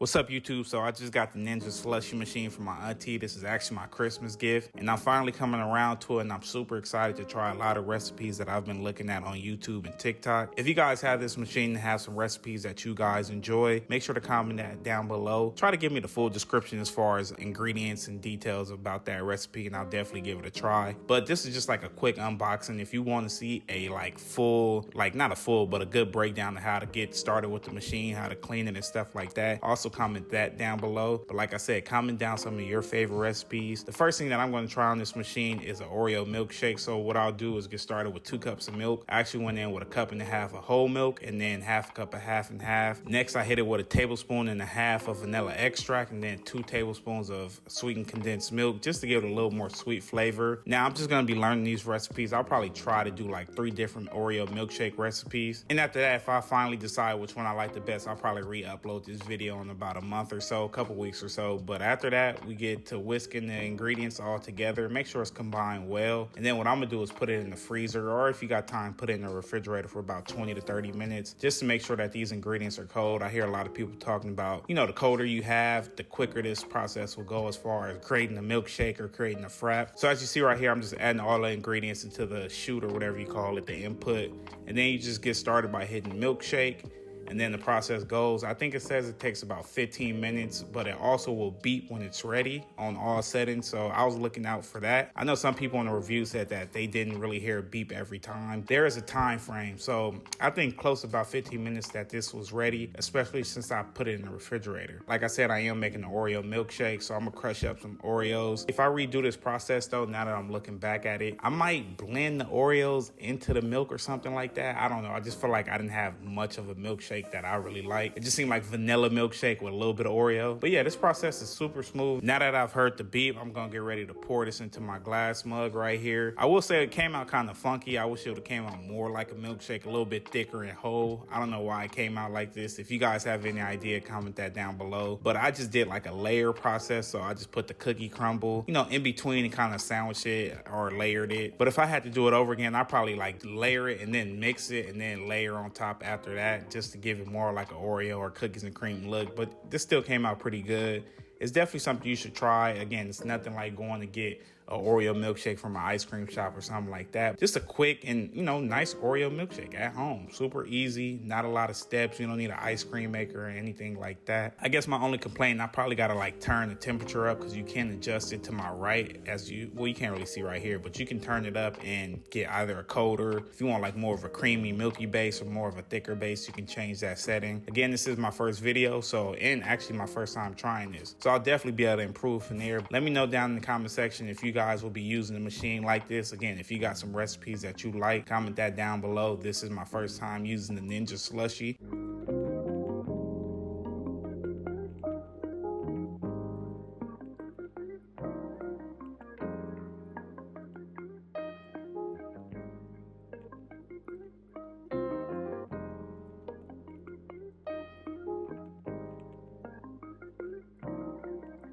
What's up, YouTube? So I just got the Ninja Slushy machine from my auntie. This is actually my Christmas gift, and I'm finally coming around to it, and I'm super excited to try a lot of recipes that I've been looking at on YouTube and TikTok. If you guys have this machine and have some recipes that you guys enjoy, make sure to comment that down below. Try to give me the full description as far as ingredients and details about that recipe, and I'll definitely give it a try. But this is just like a quick unboxing. If you want to see a not a full, but a good breakdown of how to get started with the machine, how to clean it and stuff like that, also comment that down below. But like I said, comment down some of your favorite recipes. The first thing that I'm going to try on this machine is an Oreo milkshake. So what I'll do is get started with 2 cups of milk. I actually went in with 1.5 cups of whole milk and then 1/2 cup of half and half. Next, I hit it with 1.5 tablespoons of vanilla extract and then 2 tablespoons of sweetened condensed milk, just to give it a little more sweet flavor. Now I'm just going to be learning these recipes. I'll probably try to do like 3 different Oreo milkshake recipes, and after that, if I finally decide which one I like the best, I'll probably re-upload this video in about a month or so, a couple weeks or so. But after that, we get to whisking the ingredients all together, make sure it's combined well, and then what I'm gonna do is put it in the freezer, or if you got time, put it in the refrigerator for about 20 to 30 minutes, just to make sure that these ingredients are cold. I hear a lot of people talking about, you know, the colder you have, the quicker this process will go as far as creating a milkshake or creating a frap. So as you see right here, I'm just adding all the ingredients into the chute, or whatever you call it, the input, and then you just get started by hitting milkshake. And then the process goes, I think it says it takes about 15 minutes, but it also will beep when it's ready on all settings. So I was looking out for that. I know some people in the review said that they didn't really hear a beep every time. There is a time frame. So I think close to about 15 minutes that this was ready, especially since I put it in the refrigerator. Like I said, I am making an Oreo milkshake, so I'm gonna crush up some Oreos. If I redo this process though, now that I'm looking back at it, I might blend the Oreos into the milk or something like that. I don't know. I just feel like I didn't have much of a milkshake that I really like. It just seemed like vanilla milkshake with a little bit of Oreo. But yeah, this process is super smooth. Now that I've heard the beep, I'm gonna get ready to pour this into my glass mug right here. I will say it came out kind of funky. I wish it would have came out more like a milkshake, a little bit thicker and whole. I don't know why it came out like this. If you guys have any idea, comment that down below. But I just did like a layer process. So I just put the cookie crumble, you know, in between and kind of sandwiched it or layered it. But if I had to do it over again, I'd probably like layer it and then mix it and then layer on top after that, just to give it more like an Oreo or cookies and cream look. But this still came out pretty good. It's definitely something you should try. Again, it's nothing like going to get an Oreo milkshake from an ice cream shop or something like that. Just a quick and, you know, nice Oreo milkshake at home. Super easy, not a lot of steps. You don't need an ice cream maker or anything like that. I guess my only complaint, I probably got to like turn the temperature up, because you can adjust it to my right as you can't really see right here, but you can turn it up and get either a colder. If you want like more of a creamy, milky base or more of a thicker base, you can change that setting. Again, this is my first video, and actually my first time trying this. So I'll definitely be able to improve from there. Let me know down in the comment section if you guys will be using a machine like this. Again, if you got some recipes that you like, comment that down below. This is my first time using the Ninja Slushy.